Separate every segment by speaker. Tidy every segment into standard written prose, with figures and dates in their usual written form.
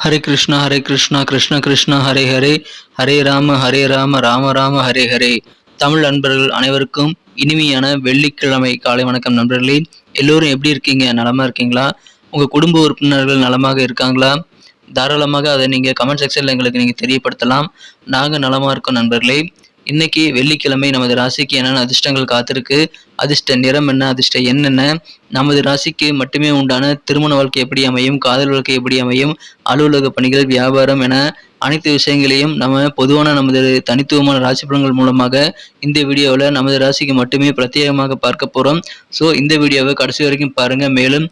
Speaker 1: ஹரே கிருஷ்ணா கிருஷ்ண கிருஷ்ணா ஹரே ஹரே, ஹரே ராம ராம ராம ஹரே ஹரே. தமிழ் நண்பர்கள் அனைவருக்கும் இனிமையான வெள்ளிக்கிழமை காலை வணக்கம் நண்பர்களே. எல்லோரும் எப்படி இருக்கீங்க? நலமா இருக்கீங்களா? உங்கள் குடும்ப உறுப்பினர்கள் நலமாக இருக்காங்களா? தாராளமாக அதை நீங்கள் கமெண்ட் செக்ஷனில் எங்களுக்கு நீங்கள் தெரியப்படுத்தலாம். நாங்கள் நலமாக இருக்கோம் நண்பர்களே. இன்னைக்கு வெள்ளிக்கிழமை நமது ராசிக்கு என்னென்ன அதிர்ஷ்டங்கள் காத்திருக்கு, அதிர்ஷ்ட நிறம் என்ன, அதிர்ஷ்ட எண் என்ன, நமது ராசிக்கு மட்டுமே உண்டான திருமண வாழ்க்கை எப்படி அமையும், காதல் வாழ்க்கை எப்படி அமையும், அலுவலக பணிகள், வியாபாரம் என அனைத்து விஷயங்களையும் நம்ம பொதுவான நமது தனித்துவமான ராசி பலன்கள் மூலமாக இந்த வீடியோவில் நமது ராசிக்கு மட்டுமே பிரத்யேகமாக பார்க்க போகிறோம். ஸோ இந்த வீடியோவை கடைசி வரைக்கும் பாருங்கள். மேலும்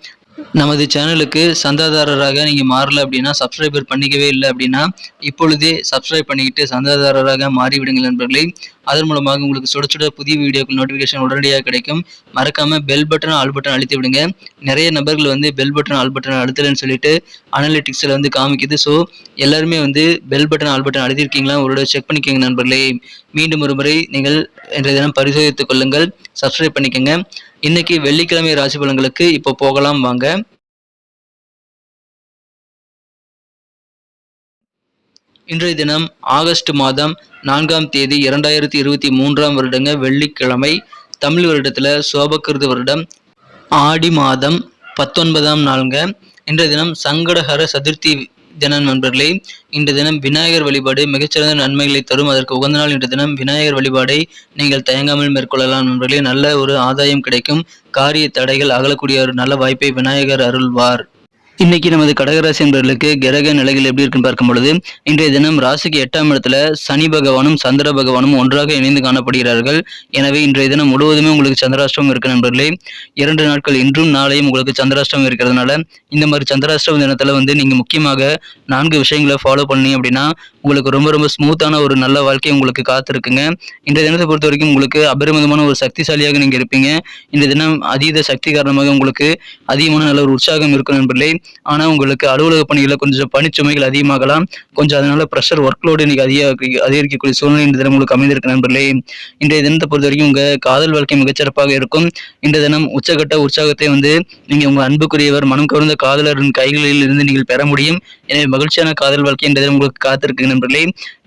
Speaker 1: நமது சேனலுக்கு சந்தாதாரராக நீங்கள் மாறல அப்படின்னா, சப்ஸ்கிரைபர் பண்ணிக்கவே இல்லை அப்படின்னா இப்பொழுதே சப்ஸ்கிரைப் பண்ணிக்கிட்டு சந்தாதாரராக மாறிவிடுங்கள் நண்பர்களே. அதன் மூலமாக உங்களுக்கு சுட சுட புதிய வீடியோக்கள் நோட்டிஃபிகேஷன் உடனடியாக கிடைக்கும். மறக்காமல் பெல் பட்டன் ஆல் பட்டன் அழுத்தி விடுங்க. நிறைய நபர்கள் பெல் பட்டன் ஆல் பட்டன் அழுத்தலன்னு சொல்லிட்டு அனலிட்டிக்ஸில் காமிக்குது. ஸோ எல்லாருமே பெல் பட்டன் ஆல் பட்டன் அழுத்திருக்கீங்களா ஒரு செக் பண்ணிக்கோங்க நண்பர்களே. மீண்டும் ஒரு முறை நீங்கள் இன்றைய தினம் பரிசோதித்துக் கொள்ளுங்கள், சப்ஸ்கிரைப் பண்ணிக்கோங்க. இன்னைக்கு வெள்ளிக்கிழமை ராசி பலன்களுக்கு இப்போ போகலாம் வாங்க. இன்றைய தினம் ஆகஸ்ட் மாதம் 4ஆம் தேதி 2023ஆம் வருடங்க வெள்ளிக்கிழமை. தமிழ் வருடத்தில் சோபகிருது வருடம் ஆடி மாதம் 19ஆம் நாளுங்க. இன்றைய தினம் சங்கடஹர சதுர்த்தி தினம் நண்பர்களே. இன்று தினம் விநாயகர் வழிபாடு மிகச்சிறந்த நன்மைகளை தரும். அதற்கு உகந்த நாள் இன்று தினம். விநாயகர் வழிபாடை நீங்கள் தயங்காமல் மேற்கொள்ளலாம் நண்பர்களே. நல்ல ஒரு ஆதாயம் கிடைக்கும். காரிய தடைகள் அகலக்கூடிய ஒரு நல்ல வாய்ப்பை விநாயகர் அருள்வார். இன்னைக்கு நமது கடகராசி என்பவர்களுக்கு கிரக நிலைகள் எப்படி இருக்குன்னு பார்க்கும் பொழுது, இன்றைய தினம் ராசிக்கு 8ஆம் இடத்துல சனி பகவானும் சந்திர பகவானும் ஒன்றாக இணைந்து காணப்படுகிறார்கள். எனவே இன்றைய தினம் முழுவதுமே உங்களுக்கு சந்திராஷ்டமம் இருக்கு நண்பர்களே. 2 நாட்கள் இன்றும் நாளையும் உங்களுக்கு சந்திராஷ்டமம் இருக்கிறதுனால இந்த மாதிரி சந்திராஷ்டம தினத்துல நீங்க முக்கியமாக 4 விஷயங்களை ஃபாலோ பண்ணீங்க அப்படின்னா உங்களுக்கு ரொம்ப ரொம்ப ஸ்மூத்தான ஒரு நல்ல வாழ்க்கை உங்களுக்கு காத்திருக்குங்க. இன்றைய தினத்தை பொறுத்த வரைக்கும் உங்களுக்கு அபரிமிதமான ஒரு சக்திசாலியாக நீங்க இருப்பீங்க. இன்றைய தினம் அதீத சக்தி காரணமாக உங்களுக்கு அதிகமான நல்ல ஒரு உற்சாகம் இருக்கும் நண்பர்களே. ஆனால் உங்களுக்கு அலுவலக பணிகளில் கொஞ்சம் பணிச்சுமைகள் அதிகமாகலாம். கொஞ்சம் அதனால ப்ரெஷர் ஒர்க்லோடு இன்னைக்கு அதிகரிக்கக்கூடிய சூழ்நிலை இந்த தினம் உங்களுக்கு அமைந்திருக்கு நண்பர்களே. இன்றைய தினத்தை பொறுத்த வரைக்கும் உங்கள் காதல் வாழ்க்கை மிகச்சிறப்பாக இருக்கும். இன்றைய தினம் உச்சகட்ட உற்சாகத்தை நீங்கள் உங்கள் அன்புக்குரியவர் மனம் கவர்ந்த காதலரின் கைகளில் இருந்து நீங்கள் பெற முடியும். எனவே மகிழ்ச்சியான காதல் வாழ்க்கை இன்றைய தினம் உங்களுக்கு காத்திருக்கு நண்பர்களே.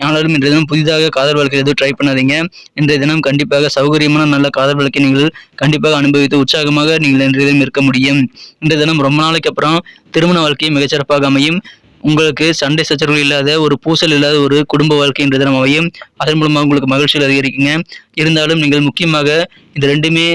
Speaker 1: ஆனாலும் இன்றைய தினம் புதிதாக காதல் வாழ்க்கை எதுவும் ட்ரை பண்ணாதீங்க. இன்றைய தினம் கண்டிப்பாக சௌகரியமான நல்ல காதல் வாழ்க்கை நீங்கள் கண்டிப்பாக அனுபவித்து உற்சாகமாக நீங்கள் இன்றைய தினம் இருக்க முடியும். இன்றைய தினம் ரொம்ப நாளைக்கு அப்புறம் திருமண வாழ்க்கை மிகச்சிறப்பாக அமையும். உங்களுக்கு சண்டை சச்சரவுகள் இல்லாத ஒரு பூசல் இல்லாத ஒரு குடும்ப வாழ்க்கை இன்றைய தினம் அமையும். அதன் மூலமாக உங்களுக்கு மகிழ்ச்சிகள் அதிகரிக்குங்க. இருந்தாலும் நீங்கள் முக்கியமாக இந்த ரெண்டுமே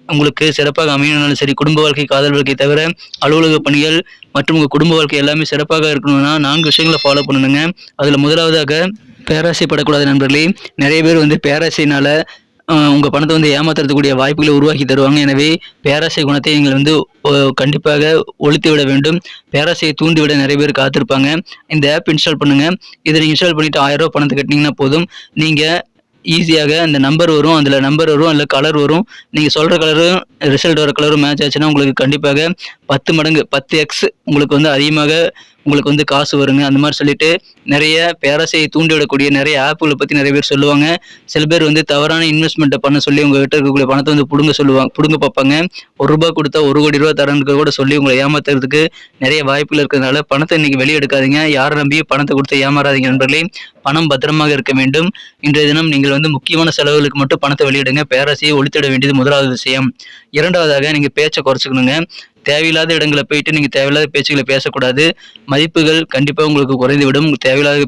Speaker 1: உங்களுக்கு சிறப்பாக அமையணும்னாலும் சரி, குடும்ப வாழ்க்கை காதல் வாழ்க்கை தவிர அலுவலக பணிகள் மற்றும் உங்கள் குடும்ப வாழ்க்கை எல்லாமே சிறப்பாக இருக்கணும்னா 4 விஷயங்களை ஃபாலோ பண்ணணுங்க. அதில் முதலாவதாக பேராசைப்படக்கூடாது நண்பர்களே. நிறைய பேர் பேராசையினால உங்கள் பணத்தை ஏமாத்துறதுக்கூடிய வாய்ப்புகளை உருவாக்கி தருவாங்க. எனவே பேராசை குணத்தை நீங்கள் கண்டிப்பாக ஒழித்து விட வேண்டும். பேராசையை தூண்டிவிட நிறைய பேர் காத்திருப்பாங்க. இந்த ஆப் இன்ஸ்டால் பண்ணுங்கள். இதை நீங்கள் இன்ஸ்டால் பண்ணிவிட்டு 1000 ரூபா பணத்தை கட்டினீங்கன்னா போதும். நீங்கள் ஈஸியாக அந்த நம்பர் வரும், அதில் நம்பர் வரும், அதில் கலர் வரும். நீங்கள் சொல்கிற கலரும் ரிசல்ட் வர கலரும் மேட்ச் ஆச்சுன்னா உங்களுக்கு கண்டிப்பாக 10 மடங்கு 10x உங்களுக்கு அதிகமாக உங்களுக்கு காசு வருங்க. அந்த மாதிரி சொல்லிட்டு நிறைய பேராசையை தூண்டிவிடக்கூடிய நிறைய ஆப்புகளை பற்றி நிறைய பேர் சொல்லுவாங்க. சில பேர் தவறான இன்வெஸ்ட்மெண்ட்டை பண்ண சொல்லி உங்கள்கிட்ட இருக்கக்கூடிய பணத்தை புடுங்க பார்ப்பாங்க. 1 ரூபா கொடுத்தா 1 கோடி ரூபா தரனுக்கு கூட சொல்லி உங்களை ஏமாத்துறதுக்கு நிறைய வாய்ப்புகள் இருக்கிறதுனால பணத்தை இன்னைக்கு வெளியே எடுக்காதீங்க. யாரை நம்பியும் பணத்தை கொடுத்து ஏமாறாதீங்க நண்பர்களே. பணம் பத்திரமாக இருக்க வேண்டும். இன்றைய தினம் நீங்கள் முக்கியமான செலவுகளுக்கு மட்டும் பணத்தை வெளியிடுங்க. பேராசையை ஒழித்திட வேண்டியது முதலாவது விஷயம். 2வதாக நீங்கள் பேச்சை குறைச்சிக்கணுங்க. தேவையில்லாத இடங்களை போயிட்டு நீங்கள் தேவையில்லாத பேச்சுகளை பேசக்கூடாது. மதிப்புகள் கண்டிப்பாக உங்களுக்கு குறைந்து விடும். தேவையில்லாத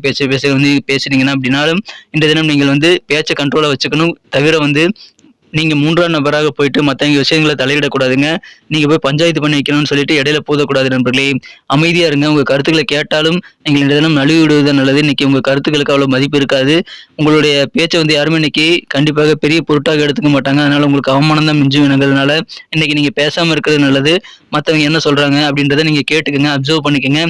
Speaker 1: பேசுனீங்கன்னா அப்படின்னாலும் இன்றைய தினம் நீங்கள் பேச்சை கண்ட்ரோலாக வச்சுக்கணும். தவிர நீங்கள் 3ஆம் நபராக போயிட்டு மற்றவங்க விஷயங்களை தலையிடக்கூடாதுங்க. நீங்கள் போய் பஞ்சாயத்து பண்ணி வைக்கணும்னு சொல்லிட்டு இடையில போதக்கூடாது நண்பர்களே. அமைதியாக இருங்க. உங்கள் கருத்துக்களை கேட்டாலும் நீங்கள் இந்த தினம் நழுவி விடுவது நல்லது. இன்னைக்கு உங்கள் கருத்துக்களுக்கு அவ்வளோ மதிப்பு இருக்காது. உங்களுடைய பேச்சை யாருமே இன்னைக்கு கண்டிப்பாக பெரிய பொருட்டாக எடுத்துக்க மாட்டாங்க. அதனால உங்களுக்கு அவமானம் தான் மிஞ்சும் வேணுங்கிறதுனால இன்னைக்கு நீங்கள் பேசாமல் இருக்கிறது நல்லது. மற்றவங்க என்ன சொல்கிறாங்க அப்படின்றத நீங்கள் கேட்டுக்கங்க, அப்சர்வ் பண்ணிக்கங்க.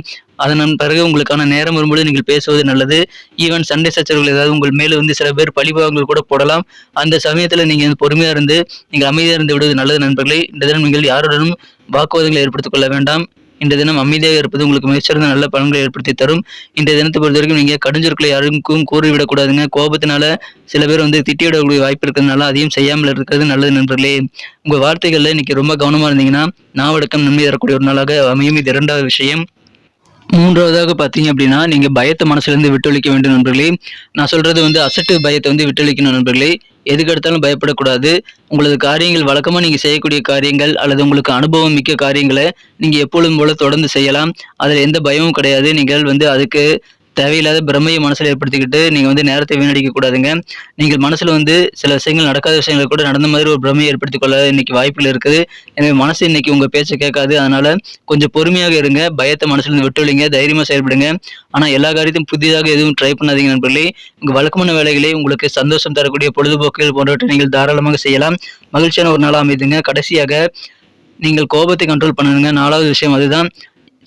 Speaker 1: அதன் பிறகு உங்களுக்கான நேரம் வரும்போது நீங்கள் பேசுவது நல்லது. ஈவன் சண்டை சச்சரவுகள் ஏதாவது உங்கள் மேலே சில பேர் பழிபாவங்கள் கூட போடலாம். அந்த சமயத்தில் நீங்கள் பொறுமையாக இருந்து நீங்கள் அமைதியாக இருந்து விடுவது நல்லது நண்பர்களே. இந்த தினம் நீங்கள் யாருடனும் வாக்குவாதங்களை ஏற்படுத்திக் கொள்ள வேண்டாம். இந்த தினம் அமைதியாக இருப்பது உங்களுக்கு மிகச்சிறந்த நல்ல பலன்களை ஏற்படுத்தி தரும். இந்த தினத்தை பொறுத்த வரைக்கும் நீங்கள் கடுஞ்சொற்களை யாருக்கும் கூறிவிடக்கூடாதுங்க. கோபத்தினால சில பேர் திட்டிவிடக்கூடிய வாய்ப்பு இருக்கிறதுனால அதையும் செய்யாமல் இருக்கிறது நல்லது நண்பர்களே. உங்கள் வார்த்தைகளில் இன்னைக்கு ரொம்ப கவனமாக இருந்தீங்கன்னா நாவடக்கம் நன்மை தரக்கூடிய ஒரு நாளாக அமையும். இது 2வது விஷயம். மூன்றாவதாக பார்த்தீங்க அப்படின்னா, நீங்க பயத்த மனசுலேருந்து விட்டொழிக்க வேண்டும் நண்பர்களே. நான் சொல்றது வந்து அசட்டு பயத்த வந்து விட்டொழிக்கணும் நண்பர்களே. எதுக்கு எடுத்தாலும் பயப்படக்கூடாது. உங்களது காரியங்கள் வழக்கமா நீங்க செய்யக்கூடிய காரியங்கள் அல்லது உங்களுக்கு அனுபவம் மிக்க காரியங்கள நீங்க எப்பொழுதும் போல தொடர்ந்து செய்யலாம். அதுல எந்த பயமும் கிடையாது. நீங்கள் வந்து அதுக்கு தேவையில்லாத பிரமைய மனசுல ஏற்படுத்திக்கிட்டு நீங்க வந்து நேரத்தை வீணடிக்க கூடாதுங்க. நீங்கள் மனசுல வந்து சில விஷயங்கள் நடக்காத விஷயங்கள் கூட நடந்த மாதிரி ஒரு பிரமைய ஏற்படுத்திக் கொள்ள இன்னைக்கு வாய்ப்புகள் இருக்குது. எனவே மனசு இன்னைக்கு உங்க பேச்ச கேட்காது. அதனால கொஞ்சம் பொறுமையாக இருங்க. பயத்த மனசுலருந்து விட்டொழிங்க. தைரியமா செயல்படுங்க. ஆனா எல்லா காரியத்தையும் புதிதாக எதுவும் ட்ரை பண்ணாதீங்க நண்பர்களே. உங்க வழக்கமான வேலைகளை உங்களுக்கு சந்தோஷம் தரக்கூடிய பொழுதுபோக்குகள் போன்றவற்றை நீங்கள் தாராளமாக செய்யலாம். மகிழ்ச்சியான ஒரு நாளா அமைதுங்க. கடைசியாக நீங்கள் கோபத்தை கண்ட்ரோல் பண்ணணுங்க. 4வது விஷயம் அதுதான்.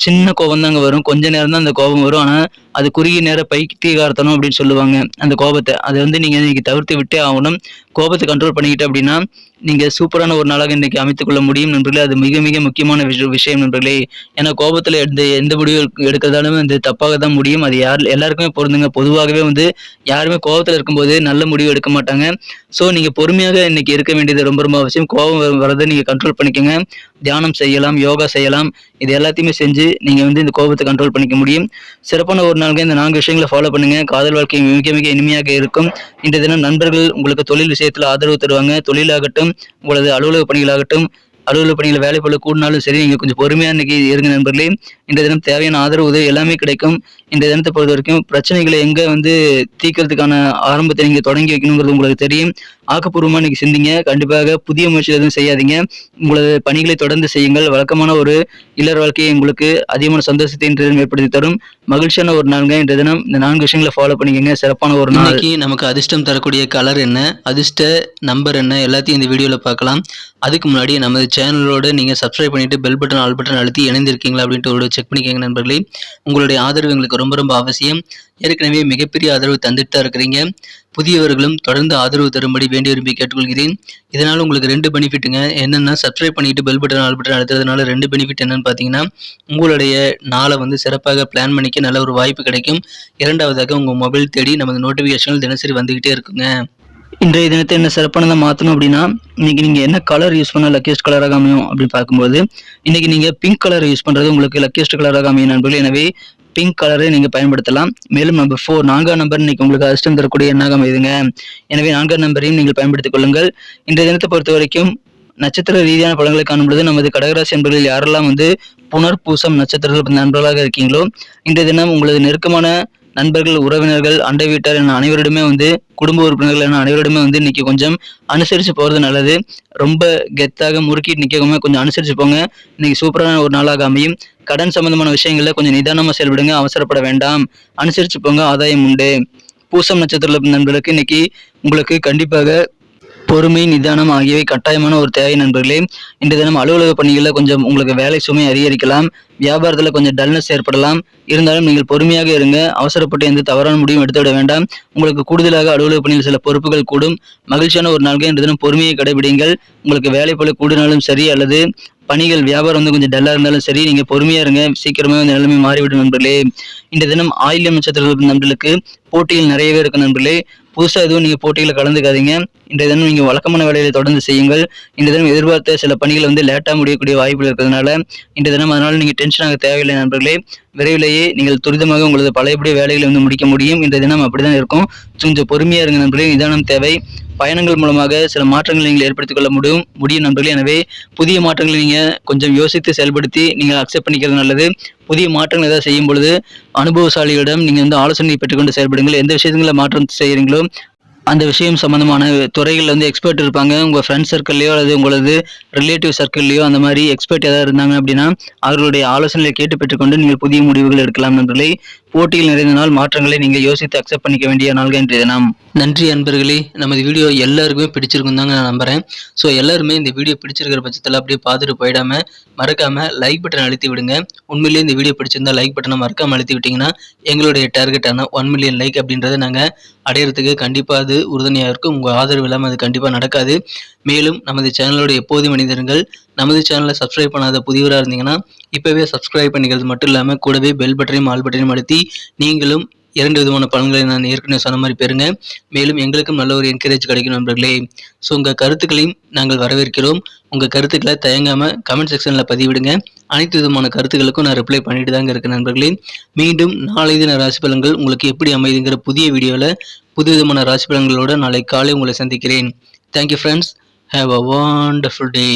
Speaker 1: சின்ன கோபம் தாங்க வரும். கொஞ்ச நேரம் தான் அந்த கோபம் வரும். ஆனா, அது குறுகிய நேர பைத்தியக்காரத்தனம் அப்படின்னு சொல்லுவாங்க. அந்த கோபத்த. அத வந்து நீங்க இன்னைக்கு தவிர்த்து விட்டே ஆகணும். கோபத்த கண்ட்ரோல் பண்ணிக்கிட்ட அப்படின்னா, நீங்க சூப்பரான ஒரு நாளாக இன்னைக்கு அமைத்துக் கொள்ள முடியும் நண்பர்களே. அது மிக மிக முக்கியமான விஷயம் நண்பர்களே. ஏன்னா கோபத்துல எந்த எந்த முடிவு எடுக்கிறதாலும் அது தப்பாக தான் முடியும். அது எல்லாருக்குமே பொருந்துங்க. பொதுவாகவே வந்து யாருமே கோபத்துல இருக்கும்போது நல்ல முடிவு எடுக்க மாட்டாங்க. ஸோ நீங்க பொறுமையாக இன்னைக்கு இருக்க வேண்டியது ரொம்ப ரொம்ப அவசியம். கோபம் வரத நீங்க கண்ட்ரோல் பண்ணிக்கங்க. தியானம் செய்யலாம், யோகா செய்யலாம். இது எல்லாத்தையுமே செஞ்சு நீங்க வந்து இந்த கோபத்த கண்ட்ரோல் பண்ணிக்க முடியும். சிறப்பான ஒரு நாளுங்க இந்த 4 விஷயங்கள ஃபாலோ பண்ணுங்க. காதல் வாழ்க்கை மிக மிக இனிமையாக இருக்கும். இன்றைய தினம் நண்பர்கள் உங்களுக்கு தொழில் விஷயத்துல ஆதரவு தருவாங்க. தொழிலாகட்டும், உங்களது அலுவலக பணிகளாகட்டும், அலுவலக பணியில வேலைப்பளு கூடினாலும் சரி, நீங்க கொஞ்சம் பொறுமையா இன்னைக்கு இருங்க நண்பர்களே. இன்றைய தினம் தேவையான ஆதரவு, உதவி எல்லாமே கிடைக்கும். இன்றைய தினத்த பொறுத்தவரைக்கும் பிரச்சனைகள எங்க வந்து தீர்க்கிறதுக்கான ஆரம்பத்த நீங்க தொடங்கி வைக்கணுங்கிறது உங்களுக்கு தெரியும். ஆக்கப்பூர்வமா இன்னைக்கு சிந்திங்க. கண்டிப்பாக புதிய முயற்சி எதுவும் செய்யாதீங்க. உங்களது பணிகளை தொடர்ந்து செய்யுங்கள். வழக்கமான ஒரு இல்லற வாழ்க்கை உங்களுக்கு அதிகமான சந்தோஷத்தை இன்றைய தினம் ஏற்படுத்தி தரும். மகிழ்ச்சியான ஒரு நாளுங்க இன்றைய தினம். இந்த 4 விஷயங்கள ஃபாலோ பண்ணிக்கங்க. சிறப்பான ஒரு நாள். இன்னைக்கு நமக்கு அதிர்ஷ்டம் தரக்கூடிய கலர் என்ன, அதிர்ஷ்ட நம்பர் என்ன எல்லாத்தையும் இந்த வீடியோல பார்க்கலாம். அதுக்கு முன்னாடி நமது சேனலோட நீங்க சப்ஸ்கிரைப் பண்ணிட்டு பெல் பட்டன், ஆல் பட்டன் அழுத்தி இணைந்திருக்கீங்களா அப்படின்ட்டு ஒரு செக் பண்ணிக்கங்க நண்பர்களே. உங்களுடைய ஆதரவு எங்களுக்கு ரொம்ப ரொம்ப அவசியம். ஏற்கனவே மிகப்பெரிய ஆதரவு தந்துட்டு தான் இருக்கிறீங்க. புதியவர்களும் தொடர்ந்து ஆதரவு தரும்படி வேண்டி விரும்பி கேட்டுக்கொள்கிறேன். இதனால உங்களுக்கு 2 பெனிஃபிட்டுங்க. என்னன்னா சப்ஸ்கிரைப் பண்ணிட்டு பெல் பட்டன், ஆல் பட்டன் அழுத்துறதுனால 2 பெனிஃபிட் என்னன்னு பார்த்தீங்கன்னா, உங்களுடைய நாளை வந்து சிறப்பாக பிளான் பண்ணிக்க நல்ல ஒரு வாய்ப்பு கிடைக்கும். 2வதாக உங்க மொபைல் தேடி நமது நோட்டிஃபிகேஷன்கள் தினசரி வந்துகிட்டே இருக்குங்க. இன்றைய தினத்தை என்ன சிறப்பானதா மாற்றணும் அப்படின்னா, இன்னைக்கு நீங்க என்ன கலர் யூஸ் பண்ணா லக்கியஸ்ட் கலராக அமையும் அப்படின்னு பார்க்கும்போது, இன்னைக்கு நீங்க பிங்க் கலர் யூஸ் பண்றது உங்களுக்கு லக்கியஸ்ட் கலராக அமையும் நண்பர்களே. எனவே பிங்க் கலரை நீங்க பயன்படுத்தலாம். மேலும் நம்பர் 4 4ஆம் நம்பர் இன்னைக்கு உங்களுக்கு அதிர்ஷ்டம் தரக்கூடிய எண்ணாக அமையுதுங்க. எனவே 4ஆம் நம்பரையும் நீங்கள் பயன்படுத்திக் கொள்ளுங்கள். இன்றைய தினத்தை பொறுத்த வரைக்கும் நட்சத்திர ரீதியான பலன்களை காணும் பொழுது நமது கடகராசி நண்பர்கள் யாரெல்லாம் வந்து புனர் பூசம் நட்சத்திரத்தில் நண்பர்களாக இருக்கீங்களோ, இன்றைய தினம் உங்களது நெருக்கமான நண்பர்கள், உறவினர்கள், அண்டை வீட்டார் என அனைவரிடமே வந்து குடும்ப உறுப்பினர்கள் என அனைவரிடமே வந்து இன்னைக்கு கொஞ்சம் அனுசரிச்சு போறது நல்லது. ரொம்ப கெத்தாக முறுக்கிட்டு நிக்காம கொஞ்சம் அனுசரிச்சு போங்க. இன்னைக்கு சூப்பரான ஒரு நாளாக அமையும். கடன் சம்பந்தமான விஷயங்கள்ல கொஞ்சம் நிதானமா செயல்படுங்க. அவசரப்பட வேண்டாம். அனுசரிச்சு போங்க. ஆதாயம் உண்டு. பூசம் நட்சத்திர நண்பர்களுக்கு இன்னைக்கு உங்களுக்கு கண்டிப்பாக பொறுமை, நிதானம் ஆகியவை கட்டாயமான ஒரு தேவை நண்பர்களே. இன்றைய தினம் அலுவலக பணிகளில் கொஞ்சம் உங்களுக்கு வேலை சுமை அதிகரிக்கலாம். வியாபாரத்தில் கொஞ்சம் டல்னஸ் ஏற்படலாம். இருந்தாலும் நீங்கள் பொறுமையாக இருங்க. அவசரப்பட்டு எந்த தவறான முடிவும் எடுத்துவிட வேண்டாம். உங்களுக்கு கூடுதலாக அலுவலக பணியில் சில பொறுப்புகள் கூடும். மகிழ்ச்சியான ஒரு நாள்கள் இன்றைய தினம் பொறுமையை கடைபிடிங்கள். உங்களுக்கு வேலை போல கூடினாலும் சரி அல்லது பணிகள் வியாபாரம் வந்து கொஞ்சம் டல்லா இருந்தாலும் சரி, நீங்க பொறுமையா இருங்க. சீக்கிரமே அந்த நிலைமை மாறிவிடும் நண்பர்களே. இந்த தினம் ஆயில்யம் நட்சத்திர நண்பர்களுக்கு போட்டிகள் நிறையவே இருக்கு நண்பர்களே. புதுசா எதுவும் நீங்க போட்டிகளை கலந்துக்காதீங்க. இன்றைய தினம் நீங்க வழக்கமான வேலைகளை தொடர்ந்து செய்யுங்கள். இன்றைய தினம் எதிர்பார்த்த சில பணிகள் வந்து லேட்டா முடியக்கூடிய வாய்ப்புகள் இருக்கிறதுனால இன்றைய தினம் அதனால நீங்க டென்ஷன் ஆக தேவையில்லை நண்பர்களே. விரைவிலேயே நீங்கள் துரிதமாக உங்களது பழையபடி வேலைகளை வந்து முடிக்க முடியும். இன்றைய தினம் அப்படிதான் இருக்கும். கொஞ்சம் பொறுமையா இருங்க நண்பர்களே. நிதானம் தேவை. பயணங்கள் மூலமாக சில மாற்றங்களை நீங்கள் ஏற்படுத்திக் கொள்ள முடியும் நண்பர்களே. எனவே புதிய மாற்றங்களை நீங்க கொஞ்சம் யோசித்து செயல்படுத்தி நீங்கள் அக்செப்ட் பண்ணிக்கிறது நல்லது. புதிய மாற்றங்கள் ஏதாவது செய்யும் பொழுது அனுபவசாலிகளிடம் நீங்க வந்து ஆலோசனை பெற்றுக்கொண்டு செயல்படுங்கள். எந்த விஷயத்துல மாற்றம் செய்யறீங்களோ அந்த விஷயம் சம்பந்தமான துறைகள் வந்து எக்ஸ்பர்ட் இருப்பாங்க. உங்க ஃப்ரெண்ட் சர்க்கிள்லயோ அல்லது உங்களது ரிலேட்டிவ் சர்க்கிள்லயோ அந்த மாதிரி எக்ஸ்பர்ட் ஏதாவது இருந்தாங்க அப்படின்னா அவர்களுடைய ஆலோசனைகளை கேட்டு பெற்றுக்கொண்டு நீங்கள் புதிய முடிவுகள் எடுக்கலாம் நண்பர்களே. போட்டியில் நிறைந்த நாள், மாற்றங்களை நீங்க யோசித்து அக்செப்ட் பண்ணிக்க வேண்டிய நாள்கள் இன்றைய தினம். நன்றி அன்பர்களே. நமது வீடியோ எல்லாருக்குமே பிடிச்சிருக்கும் தாங்க நான் நம்புறேன். ஸோ எல்லாருமே இந்த வீடியோ பிடிச்சிருக்கிற பட்சத்தில் அப்படியே பார்த்துட்டு போயிடாம மறக்காம லைக் பட்டன் அழுத்தி விடுங்க. உண்மையிலேயே இந்த வீடியோ பிடிச்சிருந்தா லைக் பட்டனை மறக்காம அழுத்தி விட்டீங்கன்னா எங்களுடைய டார்கெட்டான 1 மில்லியன் லைக் அப்படின்றத நாங்கள் அடையிறதுக்கு கண்டிப்பாக அது உறுதுணையாக இருக்கும். உங்கள் ஆதரவு இல்லாமல் அது கண்டிப்பாக நடக்காது. மேலும் நமது சேனலோட எப்போதும் மனிதர்கள் நமது சேனலை சப்ஸ்கிரைப் பண்ணாத புதியவராக இருந்தீங்கன்னா இப்போவே சப்ஸ்கிரைப் பண்ணிக்கிறது மட்டும் இல்லாமல் கூடவே பெல் பட்டனையும் ஆல் பட்டனையும் அழுத்தி நீங்களும் 2 விதமான பலன்களை நான் ஏற்கனவே சொன்ன மாதிரி பெறுங்க. மேலும் எங்களுக்கும் நல்ல ஒரு என்கரேஜ் கிடைக்கும் நண்பர்களே. ஸோ உங்கள் கருத்துக்களையும் நாங்கள் வரவேற்கிறோம். உங்கள் கருத்துக்களை தயங்காமல் கமெண்ட் செக்ஷனில் பதிவிடுங்க. அனைத்து விதமான கருத்துக்களுக்கும் நான் ரிப்ளை பண்ணிட்டு தாங்க இருக்கேன் நண்பர்களே. மீண்டும் நாளை தின ராசி பலன்கள் உங்களுக்கு எப்படி அமைதுங்கிற புதிய வீடியோவில் புது விதமான ராசி பலன்களோடு நாளை காலை உங்களை சந்திக்கிறேன். Thank you friends. Have a wonderful day.